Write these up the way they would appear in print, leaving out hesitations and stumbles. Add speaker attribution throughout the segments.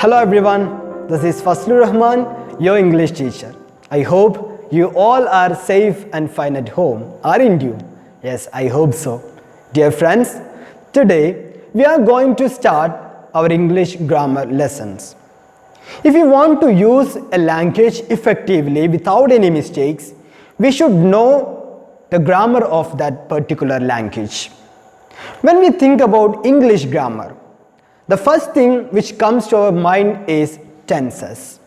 Speaker 1: Hello everyone, this is FasluRahman, your English teacher. I hope you all are safe and fine at home, aren't you? Yes, I hope so. Dear friends, today we are going to start our English grammar lessons. If we want to use a language effectively without any mistakes, we should know the grammar of that particular language. When we think about English grammar, the first thing which comes to our mind is tenses.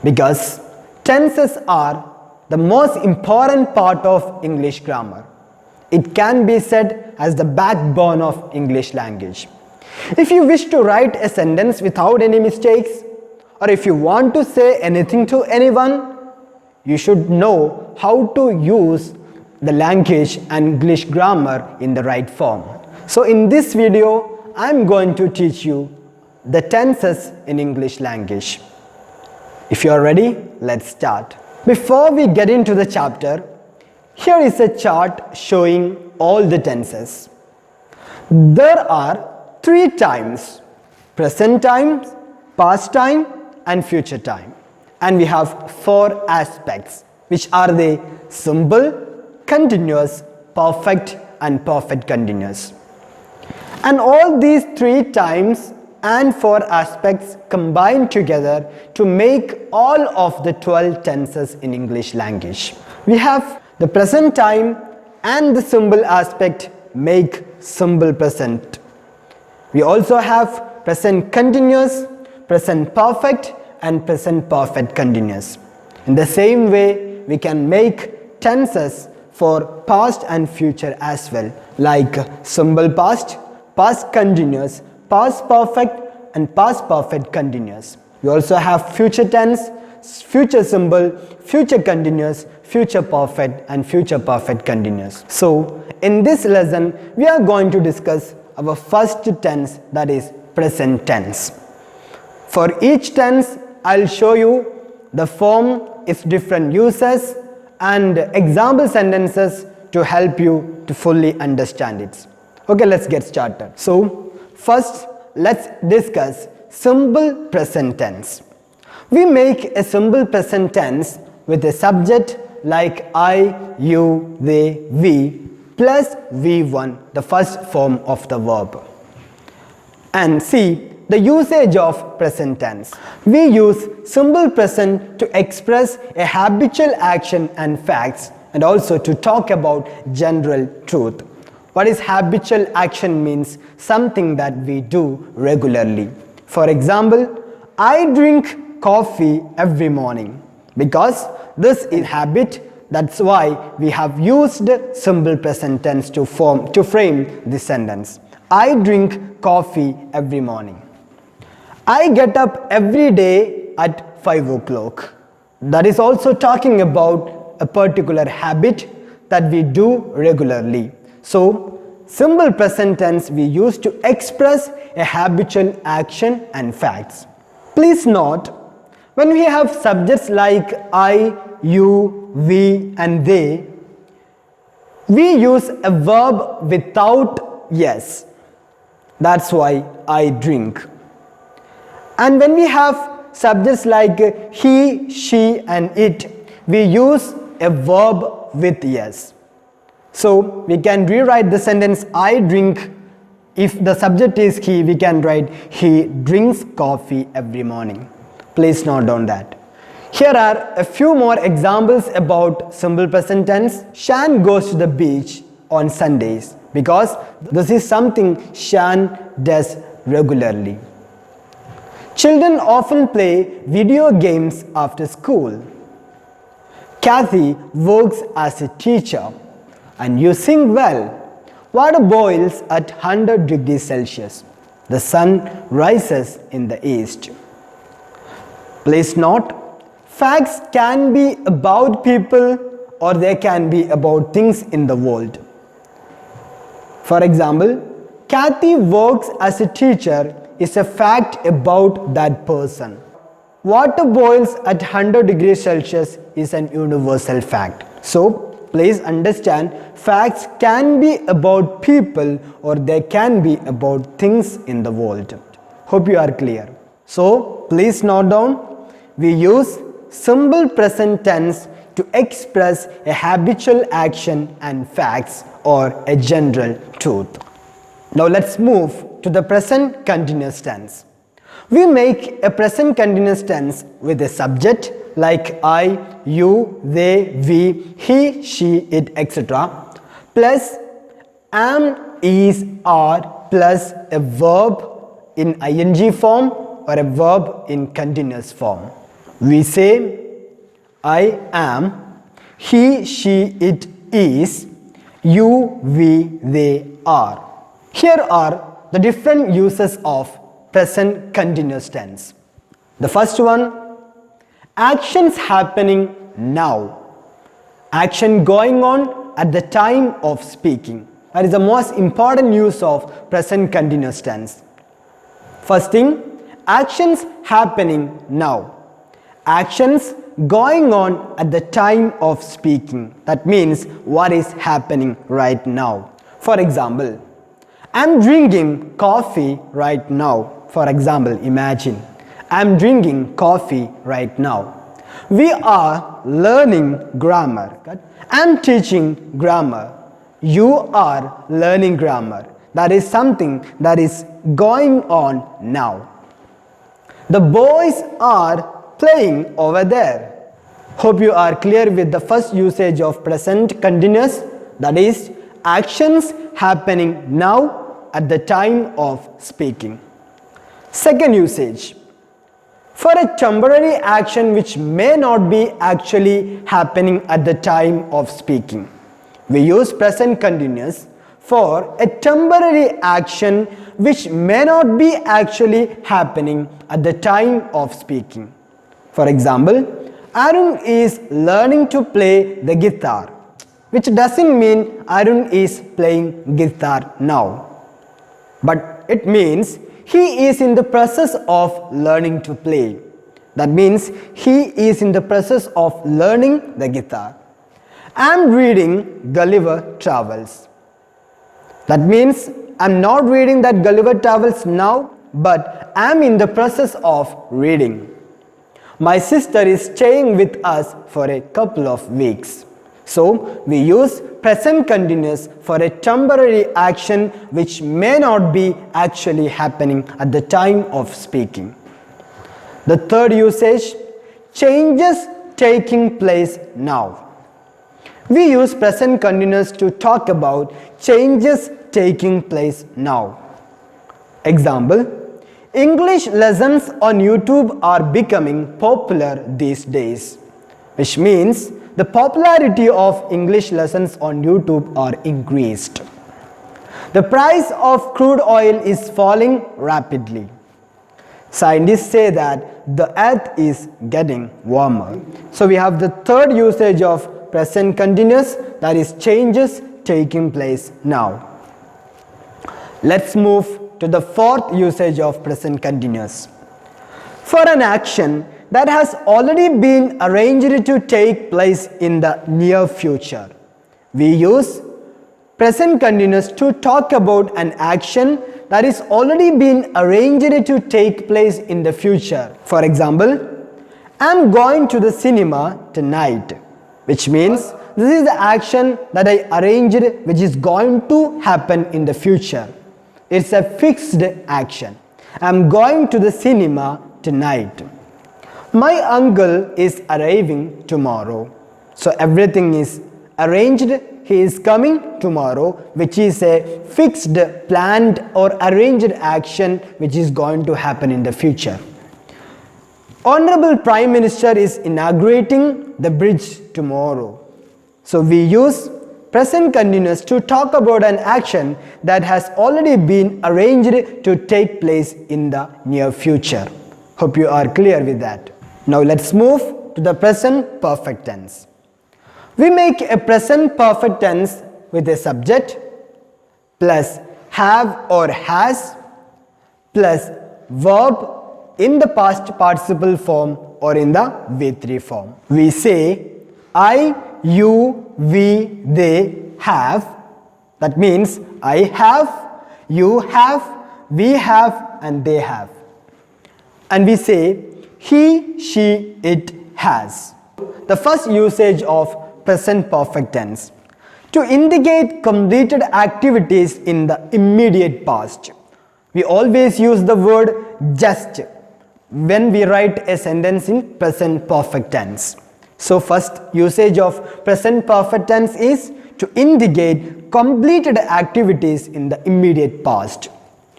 Speaker 1: Because tenses are the most important part of English grammar. It can be said as the backbone of English language. If you wish to write a sentence without any mistakes, or if you want to say anything to anyone, you should know how to use the language and English grammar in the right form. So in this video, I'm going to teach you the tenses in English language. If you are ready, let's start. Before we get into the chapter, here is a chart showing all the tenses. There are 3 times: present time, past time and future time. And we have 4 aspects, which are the simple, continuous, perfect and perfect continuous. And all these 3 times and 4 aspects combine together to make all of the 12 tenses in English language. We have the present time and the simple aspect make simple present. We also have present continuous, present perfect and present perfect continuous. In the same way, we can make tenses for past and future as well, like simple past, past continuous, past perfect and past perfect continuous. We also have future tense, future simple, future continuous, future perfect and future perfect continuous. So in this lesson we are going to discuss our first tense, that is present tense. For each tense I'll show you the form, its different uses and example sentences to help you to fully understand it. Okay, let's get started. So first let's discuss simple present tense. We make a simple present tense with a subject like I, you, they, we plus V1, the first form of the verb. And see the usage of present tense. We use simple present to express a habitual action and facts and also to talk about general truth. What is habitual action means something that we do regularly. For example, I drink coffee every morning. Because this is habit, that's why we have used simple present tense to frame this sentence. I drink coffee every morning. I get up every day at 5 o'clock. That is also talking about a particular habit that we do regularly. So, simple present tense we use to express a habitual action and facts. Please note, when we have subjects like I, you, we and they, we use a verb without yes. That's why I drink. And when we have subjects like he, she and it, we use a verb with yes. So we can rewrite the sentence I drink. If the subject is he, we can write he drinks coffee every morning. Please note down that. Here are a few more examples about simple present tense. Shan goes to the beach on Sundays because this is something Shan does regularly. Children often play video games after school. Kathy works as a teacher. And you sing well. Water boils at 100 degrees Celsius. The sun rises in the east. Please note, facts can be about people or they can be about things in the world. For example, Kathy works as a teacher is a fact about that person. Water boils at 100 degrees Celsius is an universal fact. So, please understand, facts can be about people or they can be about things in the world. Hope you are clear. So please note down, we use simple present tense to express a habitual action and facts or a general truth. Now let's move to the present continuous tense. We make a present continuous tense with a subject like I, you, they, we, he, she, it, etc. plus am, is, are plus a verb in ing form or a verb in continuous form. We say I am, he, she, it is, you, we, they are. Here are the different uses of present continuous tense. The first one, actions happening now. Action going on at the time of speaking. That is the most important use of present continuous tense. First thing, actions happening now. Actions going on at the time of speaking. That means what is happening right now. For example, I'm drinking coffee right now. For example, imagine I'm drinking coffee right now. We are learning grammar. I'm teaching grammar. You are learning grammar. That is something that is going on now. The boys are playing over there. Hope you are clear with the first usage of present continuous, that is actions happening now at the time of speaking. Second usage, for a temporary action which may not be actually happening at the time of speaking. We use present continuous for a temporary action which may not be actually happening at the time of speaking. For example, Arun is learning to play the guitar, which doesn't mean Arun is playing guitar now, but it means he is in the process of learning to play. That means he is in the process of learning the guitar. I am reading Gulliver Travels. That means I am not reading that Gulliver Travels now, but I am in the process of reading. My sister is staying with us for a couple of weeks. So we use present continuous for a temporary action which may not be actually happening at the time of speaking. The third usage, changes taking place now. We use present continuous to talk about changes taking place now. Example, English lessons on YouTube are becoming popular these days, which means the popularity of English lessons on YouTube are increased. The price of crude oil is falling rapidly. Scientists say that the earth is getting warmer. So we have the third usage of present continuous, that is changes taking place now. Let's move to the fourth usage of present continuous. For an action that has already been arranged to take place in the near future, we use present continuous to talk about an action that is already been arranged to take place in the future. For example, I am going to the cinema tonight, which means this is the action that I arranged which is going to happen in the future. It's a fixed action. I am going to the cinema tonight. My uncle is arriving tomorrow. So everything is arranged. He is coming tomorrow, which is a fixed, planned or arranged action which is going to happen in the future. Honorable Prime Minister is inaugurating the bridge tomorrow. So we use present continuous to talk about an action that has already been arranged to take place in the near future. Hope you are clear with that. Now let's move to the present perfect tense. We make a present perfect tense with a subject plus have or has plus verb in the past participle form or in the V3 form. We say I, you, we, they have. That means I have, you have, we have and they have. and we say he, she, it has. The first usage of present perfect tense to indicate completed activities in the immediate past. We always use the word just when we write a sentence in present perfect tense. So first usage of present perfect tense is to indicate completed activities in the immediate past.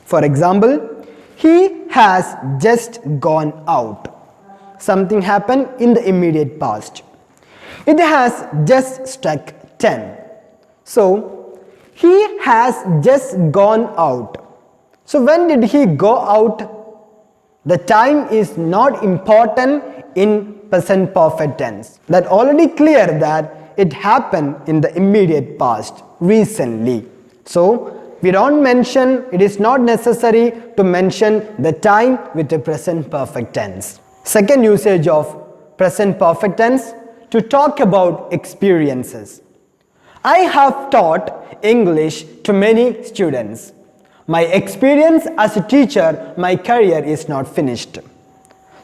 Speaker 1: For example, he has just gone out. Something happened in the immediate past. It has just struck 10. So, he has just gone out. So, when did he go out? The time is not important in present perfect tense. That already clear that it happened in the immediate past, recently. So, we don't mention, it is not necessary to mention the time with the present perfect tense. Second usage of present perfect tense to talk about experiences. I have taught English to many students. My experience as a teacher, my career is not finished.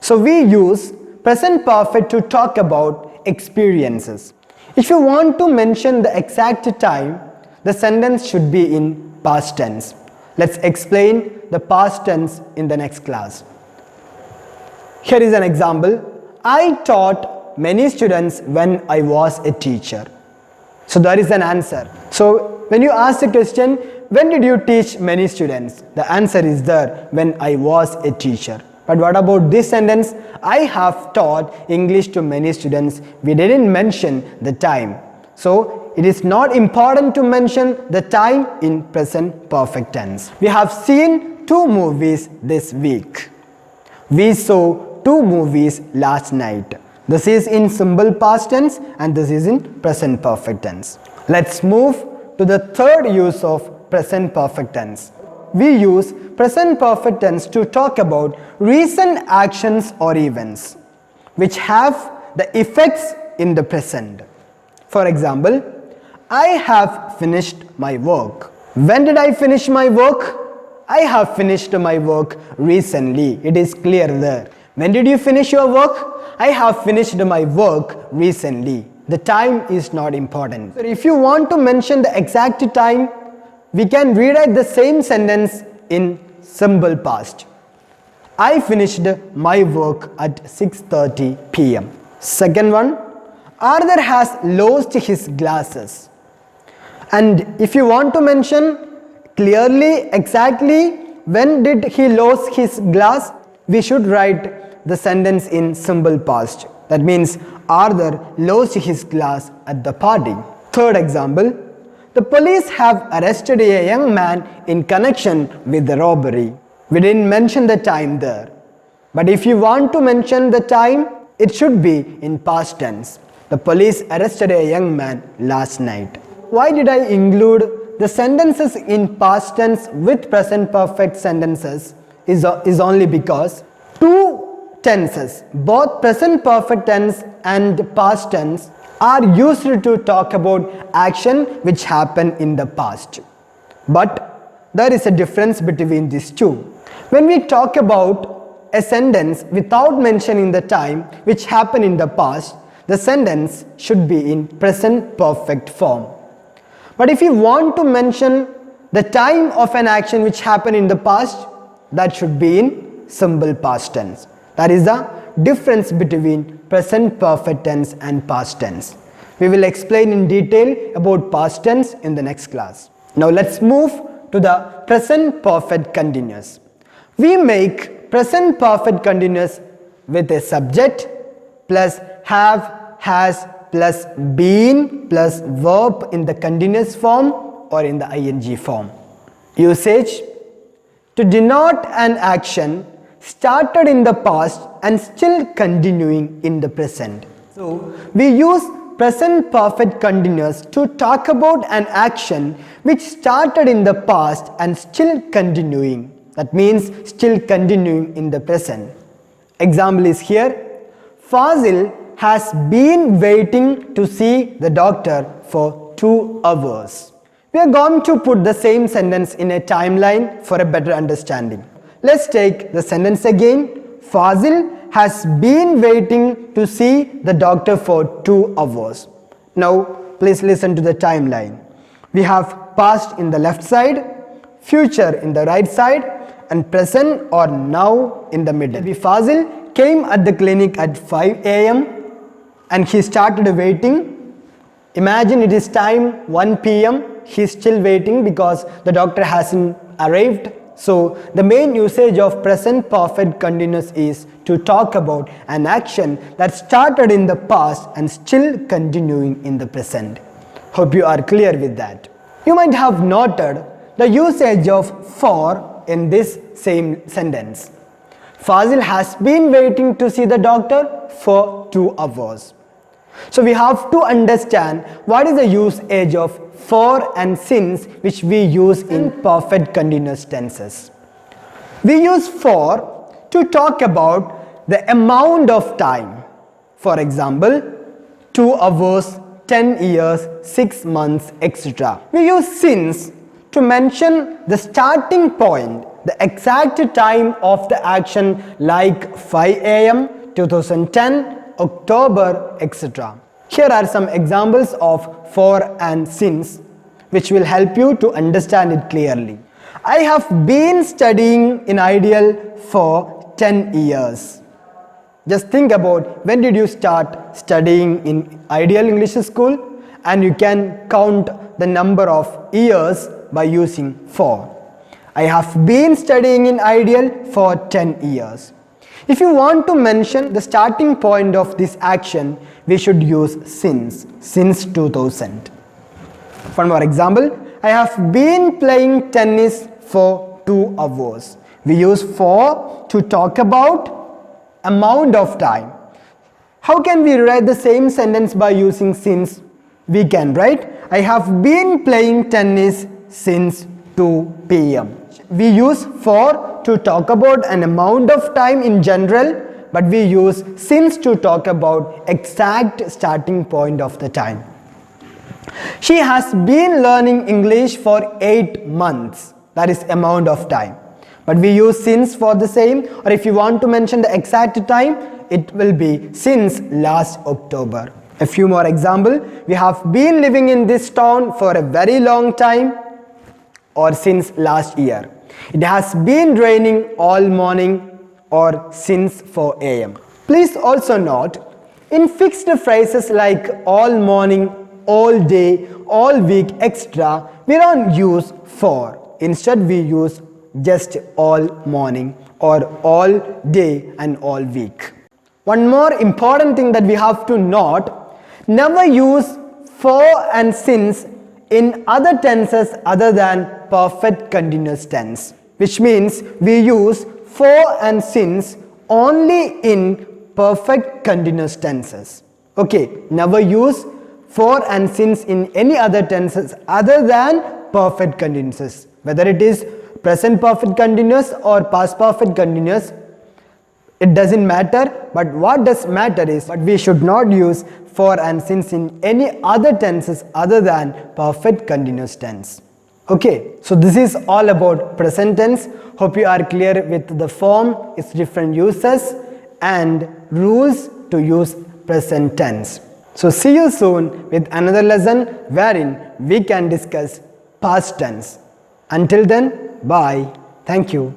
Speaker 1: So we use present perfect to talk about experiences. If you want to mention the exact time, the sentence should be in past tense. Let's explain the past tense in the next class. Here is an example. I taught many students when I was a teacher. So there is an answer. So when you ask the question, when did you teach many students? The answer is there, when I was a teacher. But what about this sentence? I have taught English to many students. We didn't mention the time. So it is not important to mention the time in present perfect tense. We have seen 2 movies this week. We saw 2 movies last night. This is in simple past tense and this is in present perfect tense. Let's move to the third use of present perfect tense. We use present perfect tense to talk about recent actions or events which have the effects in the present. For example, I have finished my work. When did I finish my work? I have finished my work recently. It is clear there. When did you finish your work? I have finished my work recently. The time is not important. So if you want to mention the exact time, we can rewrite the same sentence in simple past. I finished my work at 6:30 p.m. Second one, Arthur has lost his glasses. And if you want to mention clearly, exactly when did he lose his glass, we should write the sentence in simple past. That means Arthur lost his glass at the party. Third example, the police have arrested a young man in connection with the robbery. We didn't mention the time there. But if you want to mention the time, it should be in past tense. The police arrested a young man last night. Why did I include the sentences in past tense with present perfect sentences is only because 2 tenses, both present perfect tense and past tense, are used to talk about action which happened in the past. But there is a difference between these two. When we talk about a sentence without mentioning the time which happened in the past, the sentence should be in present perfect form. But if you want to mention the time of an action which happened in the past, that should be in simple past tense. That is the difference between present perfect tense and past tense. We will explain in detail about past tense in the next class. Now let's move to the present perfect continuous. We make present perfect continuous with a subject plus have, has plus been plus verb in the continuous form or in the ing form. Usage: to denote an action started in the past and still continuing in the present. So we use present perfect continuous to talk about an action which started in the past and still continuing. That means still continuing in the present. Example is here. Fazil has been waiting to see the doctor for 2 hours. We are going to put the same sentence in a timeline for a better understanding. Let's take the sentence again. Fazil has been waiting to see the doctor for 2 hours. Now, please listen to the timeline. We have past in the left side, future in the right side, and present or now in the middle. Fazil came at the clinic at 5 a.m. and he started waiting. Imagine it is time 1 p.m. He is still waiting because the doctor hasn't arrived. So the main usage of present perfect continuous is to talk about an action that started in the past and still continuing in the present. Hope you are clear with that. You might have noted the usage of for in this same sentence. Fazil has been waiting to see the doctor for 2 hours. So we have to understand what is the usage of for and since which we use in perfect continuous tenses. We use for to talk about the amount of time. For example, 2 hours, 10 years, 6 months, etc. We use since to mention the starting point, the exact time of the action like 5 a.m., 2010, October, etc. Here are some examples of for and since which will help you to understand it clearly. I have been studying in Ideal for 10 years. Just think about when did you start studying in Ideal English School, and you can count the number of years by using for. I have been studying in Ideal for 10 years. If you want to mention the starting point of this action, we should use since 2000. One more example, I have been playing tennis for 2 hours. We use for to talk about amount of time. How can we write the same sentence by using since? We can write, I have been playing tennis since 2 p.m. We use for to talk about an amount of time in general, but we use since to talk about exact starting point of the time. She has been learning English for 8 months. That is amount of time. But we use since for the same, or if you want to mention the exact time, it will be since last October. A few more examples. We have been living in this town for a very long time, or since last year. It has been raining all morning, or since 4 a.m. Please also note, in fixed phrases like all morning, all day, all week, etc., we don't use for. Instead, we use just all morning or all day and all week. One more important thing that we have to note, never use for and since in other tenses other than perfect continuous tense, which means we use for and since only in perfect continuous tenses. Okay, never use for and since in any other tenses other than perfect continuous, whether it is present perfect continuous or past perfect continuous, it doesn't matter. But what does matter is, but we should not use for and since in any other tenses other than perfect continuous tense. Okay, so this is all about present tense. Hope you are clear with the form, its different uses and rules to use present tense. So see you soon with another lesson wherein we can discuss past tense. Until then, bye. Thank you.